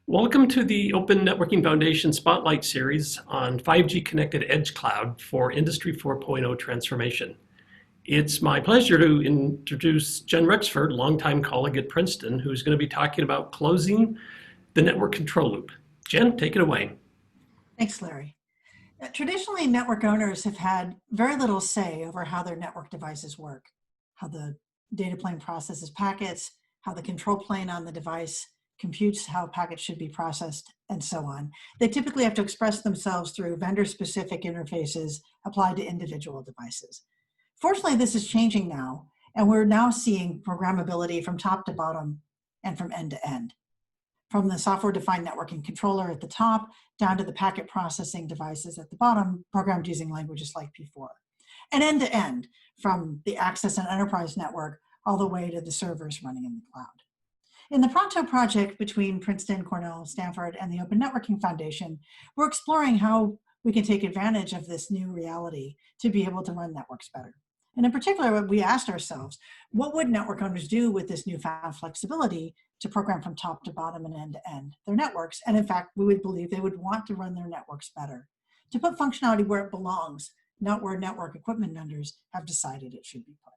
Welcome to the Open Networking Foundation Spotlight Series on 5G Connected Edge Cloud for Industry 4.0 transformation. It's my pleasure to introduce Jen Rexford, longtime colleague at Princeton, who's going to be talking about closing the network control loop. Jen, take it away. Thanks, Larry. Traditionally, network owners have had very little say over how their network devices work, how the data plane processes packets, how the control plane on the device computes how packets should be processed, and so on. They typically have to express themselves through vendor-specific interfaces applied to individual devices. Fortunately, this is changing now, and we're now seeing programmability from top to bottom and from end to end. From the software-defined networking controller at the top down to the packet processing devices at the bottom, programmed using languages like P4. And end to end, from the access and enterprise network all the way to the servers running in the cloud. In the Pronto project between Princeton, Cornell, Stanford, and the Open Networking Foundation, we're exploring how we can take advantage of this new reality to be able to run networks better. And in particular, we asked ourselves, what would network owners do with this newfound flexibility to program from top to bottom and end to end their networks? And in fact, we would believe they would want to run their networks better, to put functionality where it belongs, not where network equipment vendors have decided it should be put.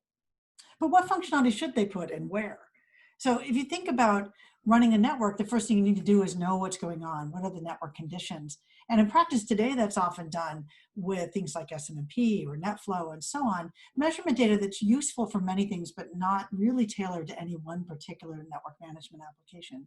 But what functionality should they put and where? So if you think about running a network, the first thing you need to do is know what's going on. What are the network conditions? And in practice today, that's often done with things like SNMP or NetFlow and so on, measurement data that's useful for many things, but not really tailored to any one particular network management application.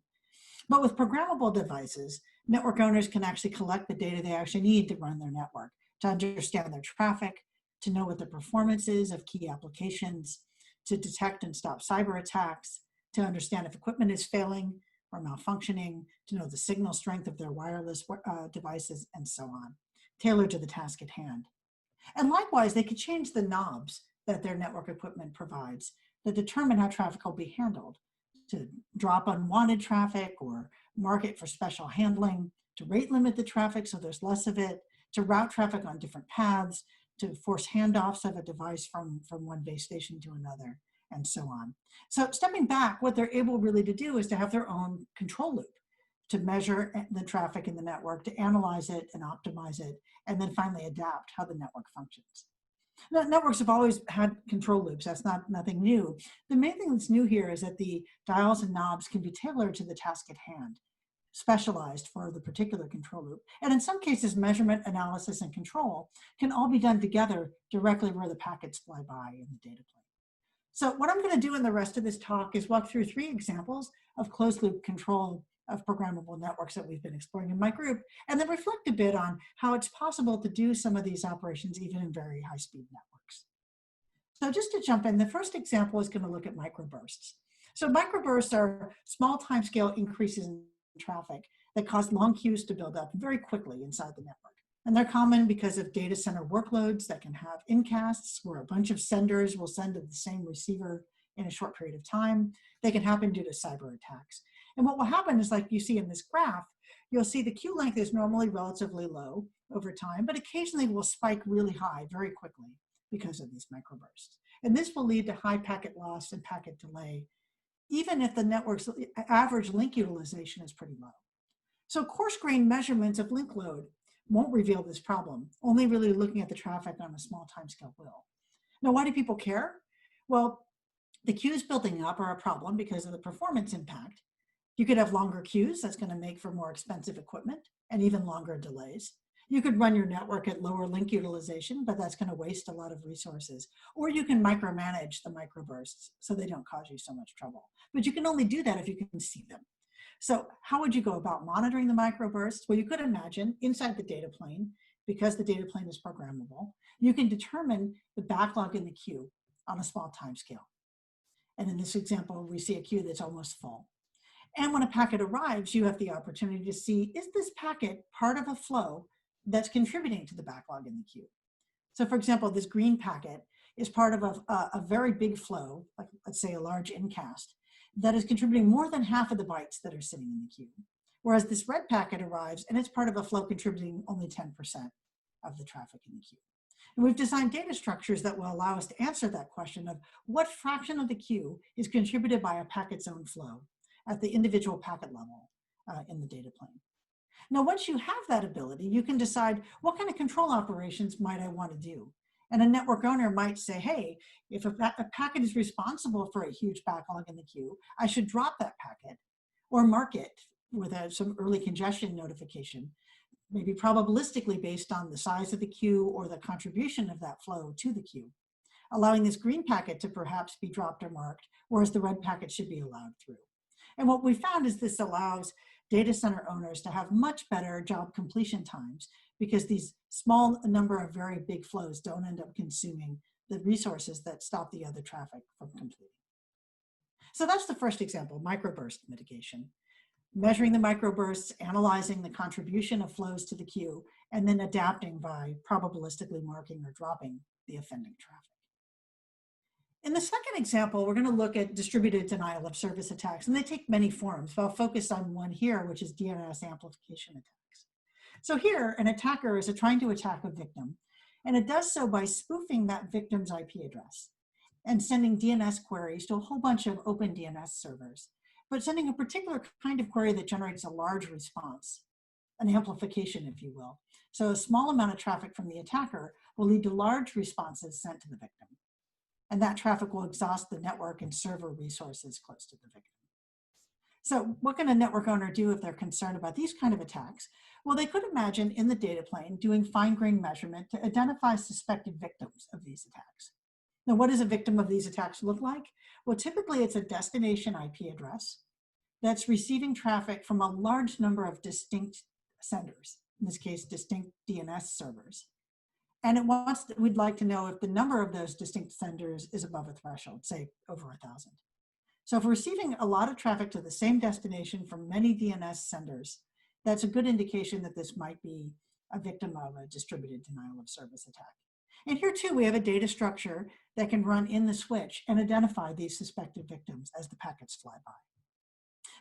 But with programmable devices, network owners can actually collect the data they actually need to run their network, to understand their traffic, to know what the performance is of key applications, to detect and stop cyber attacks, to understand if equipment is failing or malfunctioning, to know the signal strength of their wireless devices, and so on, tailored to the task at hand. And likewise, they could change the knobs that their network equipment provides that determine how traffic will be handled, to drop unwanted traffic or mark it for special handling, to rate limit the traffic so there's less of it, to route traffic on different paths, to force handoffs of a device from one base station to another, and so on. So stepping back, what they're able really to do is to have their own control loop, to measure the traffic in the network, to analyze it and optimize it, and then finally adapt how the network functions. Now, networks have always had control loops. That's nothing new. The main thing that's new here is that the dials and knobs can be tailored to the task at hand, specialized for the particular control loop. And in some cases, measurement, analysis, and control can all be done together directly where the packets fly by in the data plane. So what I'm going to do in the rest of this talk is walk through 3 examples of closed loop control of programmable networks that we've been exploring in my group, and then reflect a bit on how it's possible to do some of these operations even in very high-speed networks. So just to jump in, the first example is going to look at microbursts. So microbursts are small timescale increases in traffic that cause long queues to build up very quickly inside the network. And they're common because of data center workloads that can have incasts where a bunch of senders will send to the same receiver in a short period of time. They can happen due to cyber attacks. And what will happen is, like you see in this graph, you'll see the queue length is normally relatively low over time, but occasionally will spike really high very quickly because of these microbursts. And this will lead to high packet loss and packet delay, even if the network's average link utilization is pretty low. So coarse-grained measurements of link load won't reveal this problem. Only really looking at the traffic on a small timescale will. Now, why do people care? Well, the queues building up are a problem because of the performance impact. You could have longer queues. That's going to make for more expensive equipment and even longer delays. You could run your network at lower link utilization, but that's going to waste a lot of resources. Or you can micromanage the microbursts so they don't cause you so much trouble. But you can only do that if you can see them. So how would you go about monitoring the microbursts? Well, you could imagine inside the data plane, because the data plane is programmable, you can determine the backlog in the queue on a small time scale. And in this example, we see a queue that's almost full. And when a packet arrives, you have the opportunity to see, is this packet part of a flow that's contributing to the backlog in the queue? So for example, this green packet is part of a very big flow, like let's say a large incast, that is contributing more than half of the bytes that are sitting in the queue. Whereas this red packet arrives and it's part of a flow contributing only 10% of the traffic in the queue. And we've designed data structures that will allow us to answer that question of what fraction of the queue is contributed by a packet's own flow at the individual packet level, in the data plane. Now, once you have that ability, you can decide what kind of control operations might I want to do. And a network owner might say, hey, if a packet is responsible for a huge backlog in the queue, I should drop that packet or mark it with some early congestion notification, maybe probabilistically based on the size of the queue or the contribution of that flow to the queue, allowing this green packet to perhaps be dropped or marked, whereas the red packet should be allowed through. And what we found is this allows data center owners to have much better job completion times because these small number of very big flows don't end up consuming the resources that stop the other traffic from completing. So that's the first example, microburst mitigation. Measuring the microbursts, analyzing the contribution of flows to the queue, and then adapting by probabilistically marking or dropping the offending traffic. In the second example, we're going to look at distributed denial of service attacks, and they take many forms, but I'll focus on one here, which is DNS amplification attacks. So here, an attacker is trying to attack a victim, and it does so by spoofing that victim's IP address and sending DNS queries to a whole bunch of open DNS servers, but sending a particular kind of query that generates a large response, an amplification, if you will. So a small amount of traffic from the attacker will lead to large responses sent to the victim. And that traffic will exhaust the network and server resources close to the victim. So what can a network owner do if they're concerned about these kind of attacks? Well, they could imagine in the data plane doing fine-grained measurement to identify suspected victims of these attacks. Now, what does a victim of these attacks look like? Well, typically it's a destination IP address that's receiving traffic from a large number of distinct senders, in this case, distinct DNS servers. And we'd like to know if the number of those distinct senders is above a threshold, say over 1,000. So if we're receiving a lot of traffic to the same destination from many DNS senders, that's a good indication that this might be a victim of a distributed denial of service attack. And here too, we have a data structure that can run in the switch and identify these suspected victims as the packets fly by.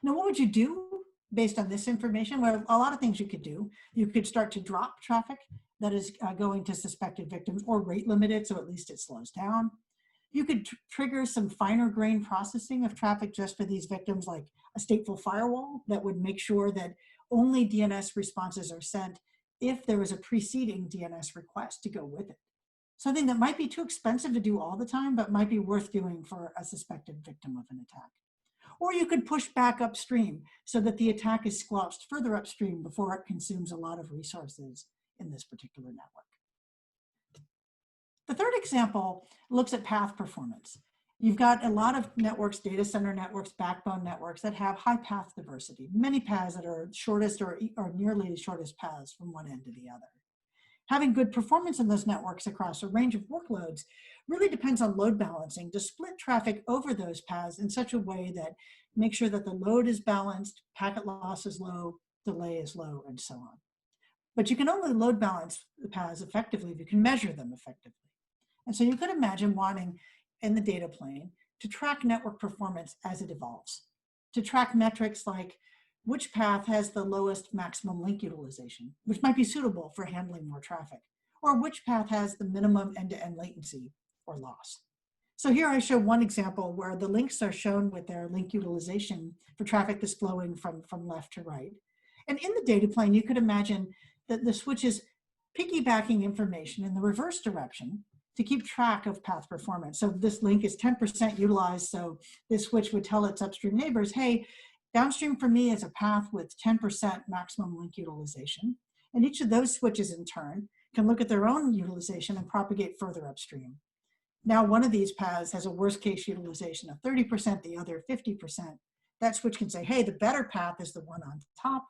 Now, what would you do based on this information? Well, a lot of things you could do. You could start to drop traffic that is going to suspected victims or rate limit it so at least it slows down. You could trigger some finer grained processing of traffic just for these victims, like a stateful firewall that would make sure that only DNS responses are sent if there was a preceding DNS request to go with it. Something that might be too expensive to do all the time, but might be worth doing for a suspected victim of an attack. Or you could push back upstream so that the attack is squelched further upstream before it consumes a lot of resources in this particular network. The third example looks at path performance. You've got a lot of networks, data center networks, backbone networks that have high path diversity, many paths that are shortest or nearly the shortest paths from one end to the other. Having good performance in those networks across a range of workloads really depends on load balancing to split traffic over those paths in such a way that makes sure that the load is balanced, packet loss is low, delay is low, and so on. But you can only load balance the paths effectively if you can measure them effectively. And so you could imagine wanting in the data plane to track network performance as it evolves, to track metrics like which path has the lowest maximum link utilization, which might be suitable for handling more traffic, or which path has the minimum end-to-end latency or loss. So here I show one example where the links are shown with their link utilization for traffic that's flowing from left to right. And in the data plane, you could imagine that the switch is piggybacking information in the reverse direction to keep track of path performance. So this link is 10% utilized, so this switch would tell its upstream neighbors, hey, downstream for me is a path with 10% maximum link utilization. And each of those switches in turn can look at their own utilization and propagate further upstream. Now one of these paths has a worst case utilization of 30%, the other 50%. That switch can say, hey, the better path is the one on top,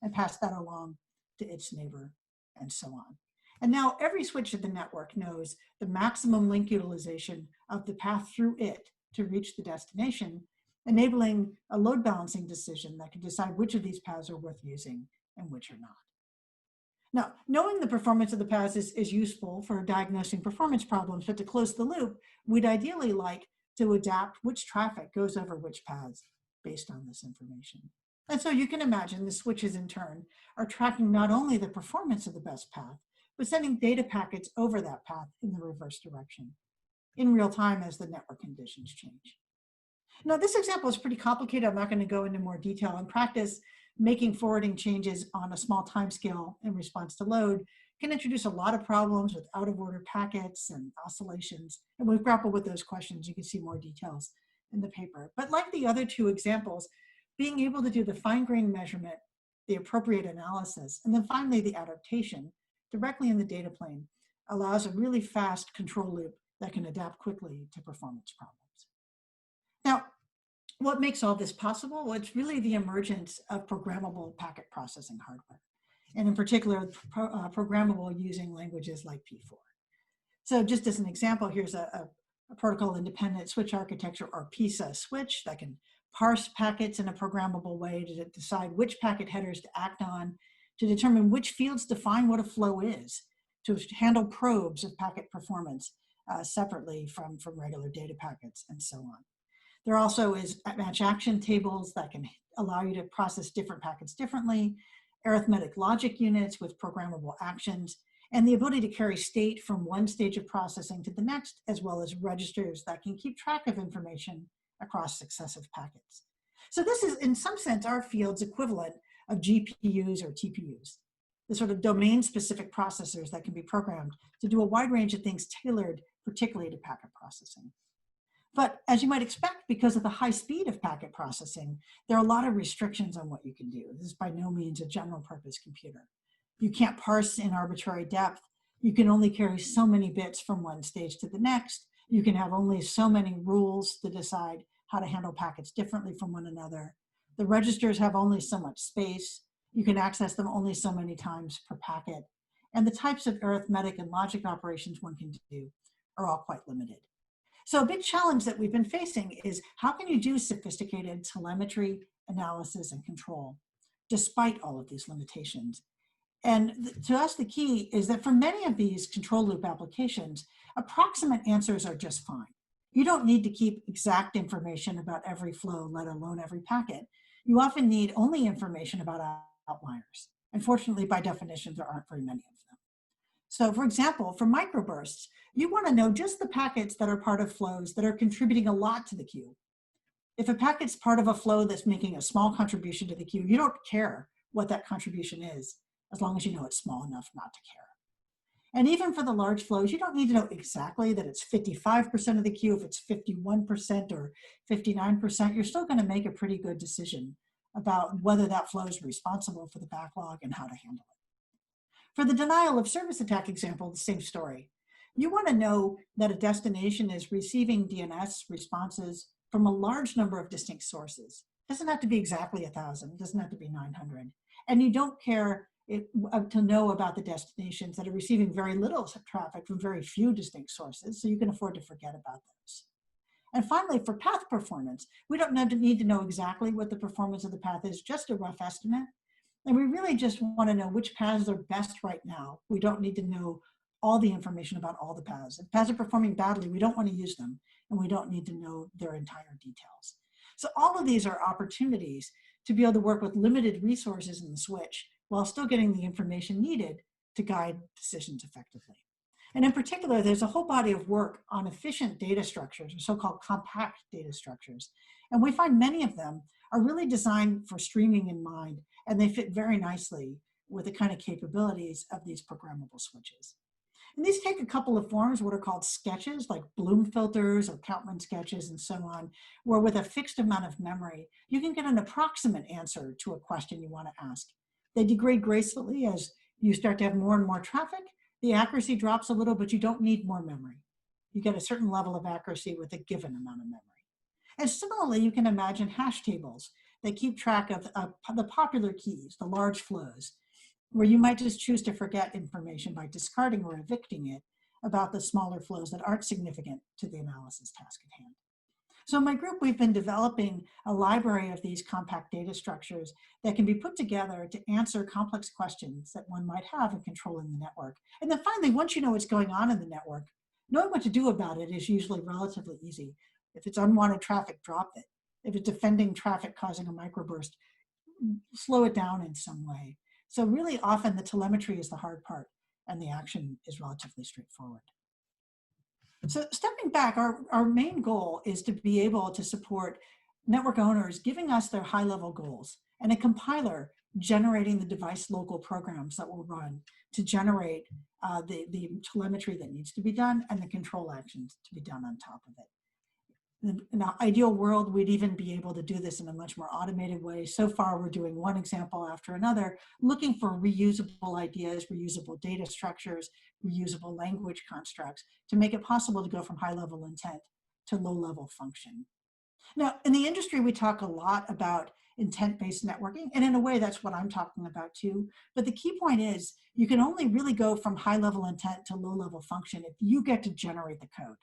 and pass that along to its neighbor, and so on. And now every switch in the network knows the maximum link utilization of the path through it to reach the destination, enabling a load balancing decision that can decide which of these paths are worth using and which are not. Now, knowing the performance of the paths is useful for diagnosing performance problems, but to close the loop, we'd ideally like to adapt which traffic goes over which paths based on this information. And so you can imagine the switches in turn are tracking not only the performance of the best path, but sending data packets over that path in the reverse direction in real time as the network conditions change. Now, this example is pretty complicated. I'm not going to go into more detail. In practice, making forwarding changes on a small time scale in response to load can introduce a lot of problems with out of order packets and oscillations. And we've grappled with those questions. You can see more details in the paper. But like the other two examples, being able to do the fine-grained measurement, the appropriate analysis, and then finally the adaptation directly in the data plane allows a really fast control loop that can adapt quickly to performance problems. Now, what makes all this possible? Well, it's really the emergence of programmable packet processing hardware, and in particular, programmable using languages like P4. So just as an example, here's a protocol-independent switch architecture, or PISA switch, that can parse packets in a programmable way to decide which packet headers to act on, to determine which fields define what a flow is, to handle probes of packet performance separately from regular data packets, and so on. There also is match action tables that can allow you to process different packets differently, arithmetic logic units with programmable actions, and the ability to carry state from one stage of processing to the next, as well as registers that can keep track of information across successive packets. So this is, in some sense, our field's equivalent of GPUs or TPUs, the sort of domain-specific processors that can be programmed to do a wide range of things tailored particularly to packet processing. But as you might expect, because of the high speed of packet processing, there are a lot of restrictions on what you can do. This is by no means a general purpose computer. You can't parse in arbitrary depth. You can only carry so many bits from one stage to the next. You can have only so many rules to decide how to handle packets differently from one another. The registers have only so much space. You can access them only so many times per packet. And the types of arithmetic and logic operations one can do are all quite limited. So a big challenge that we've been facing is how can you do sophisticated telemetry, analysis, and control despite all of these limitations? And to us, the key is that for many of these control loop applications, approximate answers are just fine. You don't need to keep exact information about every flow, let alone every packet. You often need only information about outliers. Unfortunately, by definition, there aren't very many of them. So for example, for microbursts, you want to know just the packets that are part of flows that are contributing a lot to the queue. If a packet's part of a flow that's making a small contribution to the queue, you don't care what that contribution is, as long as you know it's small enough not to care. And even for the large flows, you don't need to know exactly that it's 55% of the queue. If it's 51% or 59%, you're still going to make a pretty good decision about whether that flow is responsible for the backlog and how to handle it. For the denial of service attack example, the same story. You want to know that a destination is receiving DNS responses from a large number of distinct sources. It doesn't have to be exactly 1,000, it doesn't have to be 900. And you don't care to know about the destinations that are receiving very little traffic from very few distinct sources, so you can afford to forget about those. And finally, for path performance, we don't need to know exactly what the performance of the path is, just a rough estimate. And we really just want to know which paths are best right now. We don't need to know all the information about all the paths. If paths are performing badly, we don't want to use them, and we don't need to know their entire details. So all of these are opportunities to be able to work with limited resources in the switch while still getting the information needed to guide decisions effectively. And in particular, there's a whole body of work on efficient data structures, or so-called compact data structures. And we find many of them are really designed for streaming in mind, and they fit very nicely with the kind of capabilities of these programmable switches. And these take a couple of forms, what are called sketches, like Bloom filters or Kalman sketches and so on, where with a fixed amount of memory, you can get an approximate answer to a question you want to ask. They degrade gracefully as you start to have more and more traffic. The accuracy drops a little, but you don't need more memory. You get a certain level of accuracy with a given amount of memory. And similarly, you can imagine hash tables that keep track of the popular keys, the large flows, where you might just choose to forget information by discarding or evicting it about the smaller flows that aren't significant to the analysis task at hand. So in my group, we've been developing a library of these compact data structures that can be put together to answer complex questions that one might have in controlling the network. And then finally, once you know what's going on in the network, knowing what to do about it is usually relatively easy. If it's unwanted traffic, drop it. If it's defending traffic causing a microburst, slow it down in some way. So really often the telemetry is the hard part and the action is relatively straightforward. So stepping back, our main goal is to be able to support network owners giving us their high-level goals and a compiler generating the device local programs that will run to generate the telemetry that needs to be done and the control actions to be done on top of it. In an ideal world, we'd even be able to do this in a much more automated way. So far, we're doing one example after another, looking for reusable ideas, reusable data structures, reusable language constructs to make it possible to go from high-level intent to low-level function. Now, in the industry, we talk a lot about intent-based networking, and in a way, that's what I'm talking about too. But the key point is, you can only really go from high-level intent to low-level function if you get to generate the code.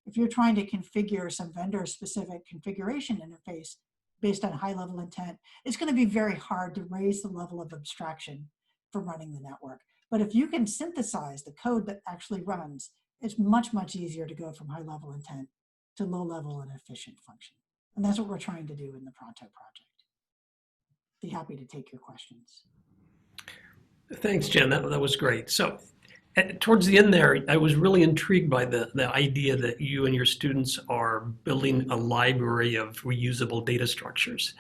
If you're trying to configure some vendor-specific configuration interface based on high-level intent, it's going to be very hard to raise the level of abstraction for running the network. But if you can synthesize the code that actually runs, it's much, much easier to go from high-level intent to low-level and efficient function. And that's what we're trying to do in the Pronto project. Be happy to take your questions. Thanks, Jen. That was great. So towards the end there, I was really intrigued by the idea that you and your students are building a library of reusable data structures.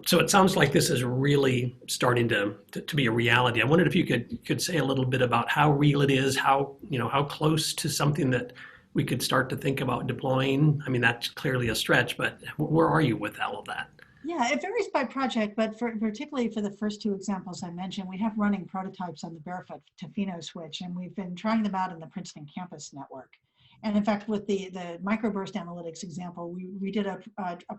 So it sounds like this is really starting to be a reality. I wondered if you could say a little bit about how real it is, how close to something that we could start to think about deploying. I mean, that's clearly a stretch, but where are you with all of that? Yeah, it varies by project, but particularly for the first two examples I mentioned, we have running prototypes on the Barefoot Tofino switch, and we've been trying them out in the Princeton campus network. And in fact, with the Microburst analytics example, we did a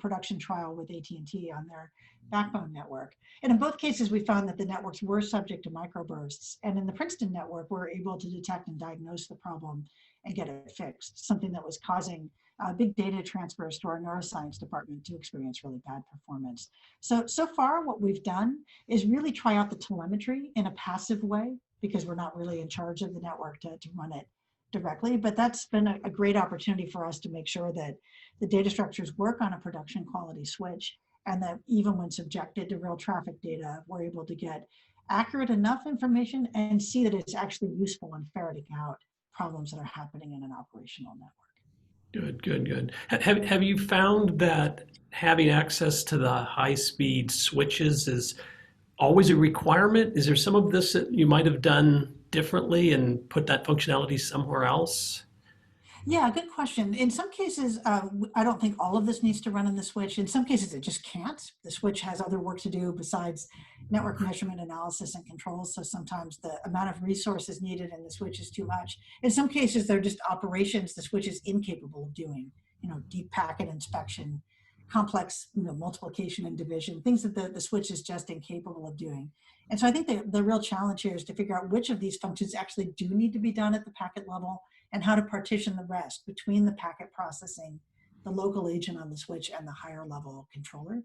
production trial with AT&T on their backbone network. And in both cases, we found that the networks were subject to microbursts. And in the Princeton network, we're able to detect and diagnose the problem and get it fixed, something that was causing big data transfers to our neuroscience department to experience really bad performance. So far, what we've done is really try out the telemetry in a passive way, because we're not really in charge of the network to run it directly, but that's been a great opportunity for us to make sure that the data structures work on a production quality switch, and that even when subjected to real traffic data, we're able to get accurate enough information and see that it's actually useful in ferreting out problems that are happening in an operational network. Good. Have you found that having access to the high-speed switches is always a requirement? Is there some of this that you might have done differently and put that functionality somewhere else? Yeah, good question. In some cases, I don't think all of this needs to run in the switch. In some cases, it just can't. The switch has other work to do besides network measurement, analysis, and controls. So sometimes the amount of resources needed in the switch is too much. In some cases, they're just operations the switch is incapable of doing. Deep packet inspection, complex multiplication and division, things that the switch is just incapable of doing. And so I think the real challenge here is to figure out which of these functions actually do need to be done at the packet level, and how to partition the rest between the packet processing, the local agent on the switch, and the higher level controller.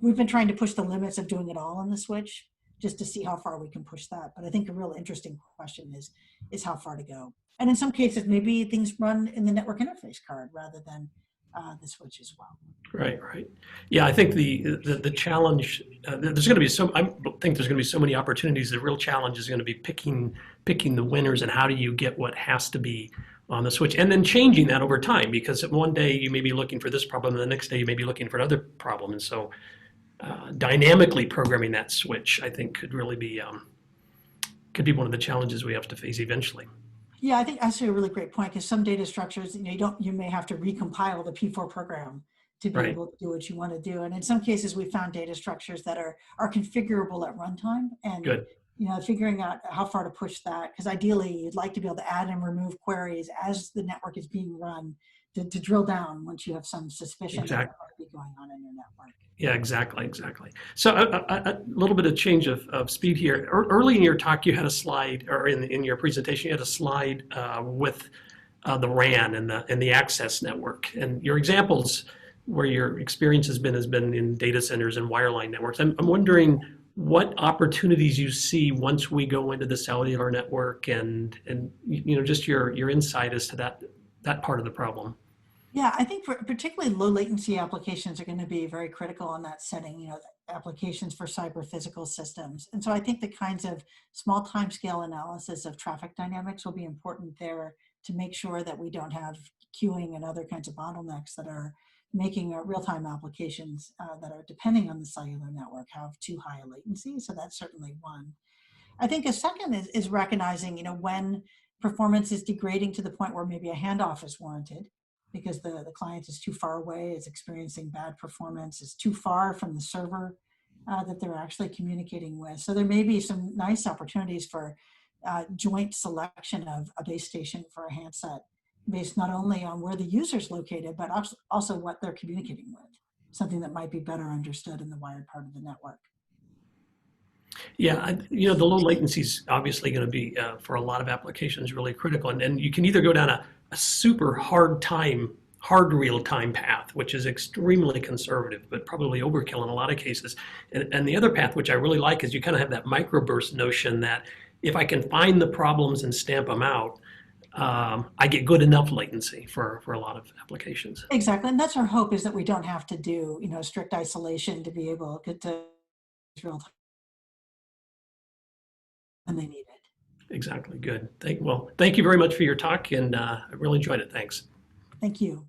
We've been trying to push the limits of doing it all on the switch just to see how far we can push that. But I think a real interesting question is how far to go. And in some cases, maybe things run in the network interface card rather than the switch as well. Right. Yeah, I think the challenge, I think there's going to be so many opportunities. The real challenge is going to be picking the winners, and how do you get what has to be on the switch, and then changing that over time, because one day you may be looking for this problem, and the next day you may be looking for another problem. And so dynamically programming that switch, I think, could really be one of the challenges we have to face eventually. Yeah, I think that's a really great point, because some data structures, you may have to recompile the P4 program to be able to do what you want to do. And in some cases, we found data structures that are configurable at runtime, and figuring out how far to push that, because ideally you'd like to be able to add and remove queries as the network is being run to drill down once you have some suspicion that might be going on in your network. Yeah, exactly. So a little bit of change of speed here. Early in your talk, you had a slide, or in your presentation, you had a slide with the RAN and the access network. And your examples where your experience has been in data centers and wireline networks. I'm wondering what opportunities you see once we go into the cellular network, and just your insight as to that part of the problem. Yeah, I think particularly low latency applications are going to be very critical in that setting, applications for cyber physical systems. And so I think the kinds of small time scale analysis of traffic dynamics will be important there to make sure that we don't have queuing and other kinds of bottlenecks that are making real-time applications that are depending on the cellular network have too high a latency. So that's certainly one. I think a second is recognizing, when performance is degrading to the point where maybe a handoff is warranted because the client is too far away, is experiencing bad performance, is too far from the server that they're actually communicating with. So there may be some nice opportunities for joint selection of a base station for a handset based not only on where the user's located, but also what they're communicating with, something that might be better understood in the wired part of the network. Yeah, the low latency is obviously going to be, for a lot of applications, really critical. And you can either go down a super hard real-time path, which is extremely conservative, but probably overkill in a lot of cases. And the other path, which I really like, is you kind of have that microburst notion that if I can find the problems and stamp them out, I get good enough latency for a lot of applications. Exactly, and that's our hope, is that we don't have to do strict isolation to be able to get to real time when they need it. Exactly. Good. Thank you very much for your talk, and I really enjoyed it. Thanks. Thank you.